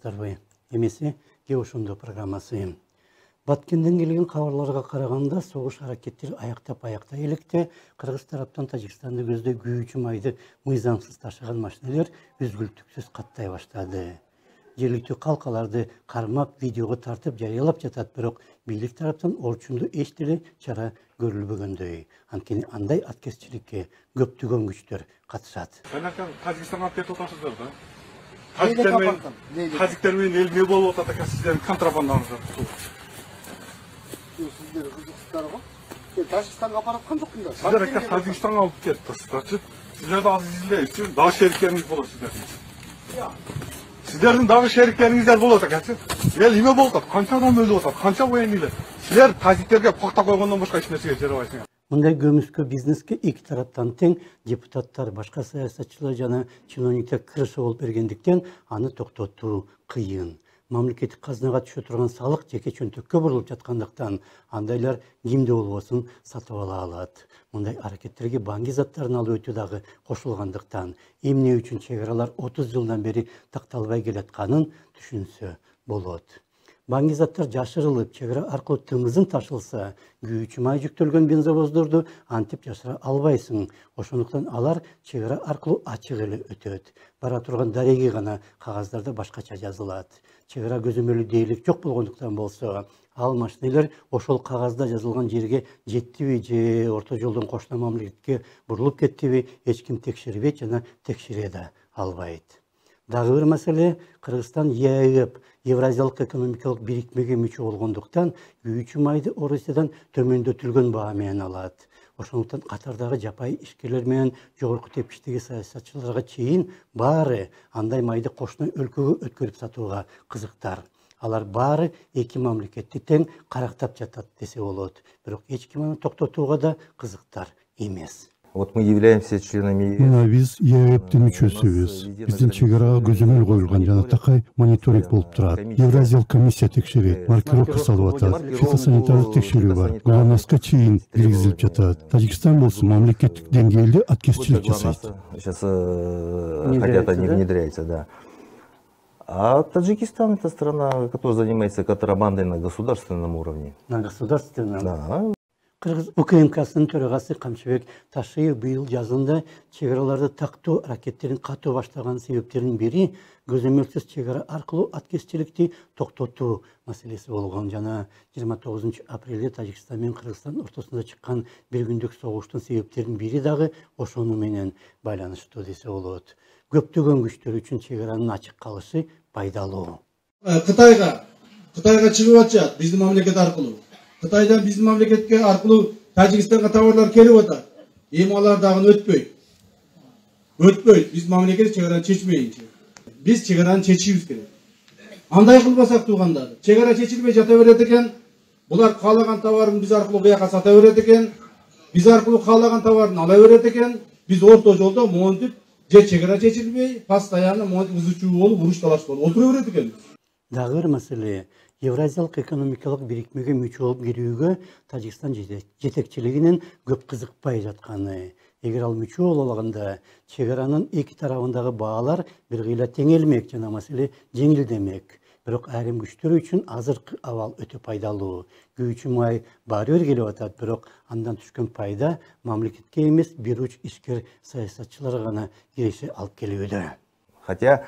саламатсыздарбы? Эмеси ке ошондо программасы. Баткенден келген кабарларга караганда согуш аракеттери аяктап электе Кыргыз тараптан Тажикстанды көздөй күйүүчү майды мыйзамсыз ташыган машиналар үзгүлтүксүз каттай баштады. Жергиликтүү калкаларды кармап видеого тартып жарыялап жатат, бирок бийлик тараптан орчунду эч деле чара көрүлбөгөндөй. Анткени андай аткезчиликке көптөгөн күчтөр катышат. Тажикстанга кетип атасыздар да. Тажиктер менен эл эмне болуп атат экен, сиздердин контрабандаңыздар. Сиздер кызыксыздар го. Тажикстанга апарып аткан жоксуңдар. Сиздер Тажикстанга алып кетиптирсиңдарчы. Сиздерди азизилер үчүн дагы шериктериңиз болот сиздердин. Сиздердин дагы шериктериңиздер болот экенчи. Эл эме болуп атат, канча адам өлүп атат, канча военныйлар. Силер тажиктерге пакта койгондон башка эч нерсеге жарабайсыңар. Мындай көмүскө бизнеске эки тараптан тең депутаттар, башка саясатчылар жана чиновниктер кырышы болуп бергендиктен аны токтотуу кыйын. Мамлекеттик казынага түшө турган салык жеке чөнтөккө бурулуп жаткандыктан андайлар кимде болбосун сатып ала алат. Мындай аракеттерге банги заттарын алып өтүү дагы кошулгандыктан эмне үчүн чек аралар 30 жылдан бери такталбай келатканын түшүнсө болот. Банги заттар жашырылып, чек ара аркылуу тымызын ташылса, күйүүчү май жүктөлгөн бензовоздорду антип жашыра албайсың. Ошондуктан алар чек ара аркылуу ачык эле өтөт. Бара турган дареги гана кагаздарда башкача жазылат. Чек ара көзөмөлү дээрлик жок болгондуктан болсо, ал машиналар ошол кагазда жазылган жерге жеттиби же орто жолдон кошуна мамлекетке бурулуп кеттиби эч ким текшербейт жана текшере да албайт. Дагы бир маселе, Кыргызстан ЕАЭП Евразиялык экономикалык бирикмеге мүчө болгондуктан күйүүчү майды Орусиядан төмөндөтүлгөн баа менен алат. Ошондуктан катардагы жапайы ишкерлер менен жогорку тепкичтеги саясатчыларга чейин баары андай майды кошуна өлкөгө өткөрүп сатууга кызыктар. Алар баары эки мамлекетти тең карактап жатат десе болот. Бирок эч ким аны токтотууга да кызыктар эмес. Вот мы являемся членами биз ЕАЭПтин мүчөсүбүз. Биздин чек арага көзөмөл коюлган жана такай мониторинг болуп турат. Евразиялык комиссия текшерет, маркировка салып атат, фитосанитардык текшерүү бар. ГЛОНАССка чейин киргизилип жатат. Тажикстан болсо мамлекеттик деңгээлде аткезчилик жасайт. Сейчас хотят они внедряются, да. А Таджикистан это страна, которая занимается контрабандой на государственном уровне. На государственном? Да. Кыргыз УКМКсынын төрагасы Камчыбек Ташиев быйыл жазында чек араларды тактоо аракеттерин катуу баштаган себептердин бири көзөмөлсүз чек ара аркылуу аткезчиликти токтотуу маселеси болгон жана 29 апрелде Тажикстан менен Кыргызстан ортосунда чыккан бир күндүк согуштун себептеринин бири дагы ошону менен байланыштуу десе болот. Көптөгөн күчтөр үчүн чек аранын ачык калышы пайдалуу. Кытайга чыгып атышат биздин мамлекет аркылуу. Кытайдан биздин мамлекетке аркылуу Тажикстанга товарлар келип атат. Эми алар дагы өтпөйт. Биздин мамлекет чек араны чечмейинчи. Биз чек араны чечишибиз керек. Андай кылбасак туугандар, чек ара чечилбей жата берет экен. Булар каалаган товарын биз аркылуу буяка сата берет экен. Биз аркылуу каалаган товарын ала берет экен. Биз орто жолдо монтип, же чек ара чечилбей, постоянно монтип ызычуу болуп, уруш талаш болуп отура берет экен. Дагы бир маселе, Евразиялык экономикалык бирикмеге мүчө болуп кирүүгө Тажикстан жетекчилигинин көп кызыкпай жатканы. Эгер ал мүчө боло алганда, чек аранын эки тарабындагы баалар бир кыйла теңелмек жана маселе жеңилдемек. Бирок айрым күчтөр үчүн азыркы абал өтө пайдалуу. Күйүүчү май баары бир келип атат, бирок андан түшкөн пайда мамлекетке эмес, бир уч ишкер саясатчыларга гана киреше алып келүүдө. Хотя,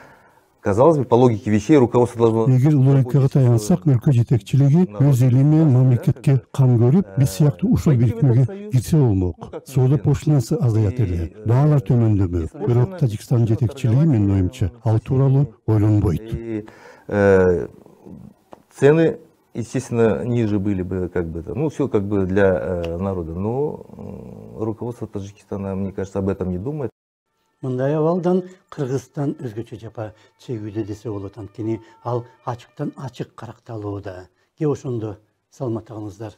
казалось бы, по логике вещей руководство должно... Эгер логикага таянсак, өлкө жетекчилиги өз эли менен мамлекетке кам көрүп, биз сыяктуу ушул бирикмеге кирсе болмок. Соода пошлинасы азаят эле, баалар төмөндөмөк. Бирок Тажикстан жетекчилиги менин оюмча ал тууралуу ойлонбойт. Цены, естественно, ниже были бы, как бы, ну, все как бы для народа. Но руководство Таджикистана, мне кажется, об этом не думает. Мындай абалдан Кыргызстан өзгөчө жапа чегүүдө десе болот, анткени ал ачыктан ачык каракталууда. Ке ошондо саламат калыңыздар.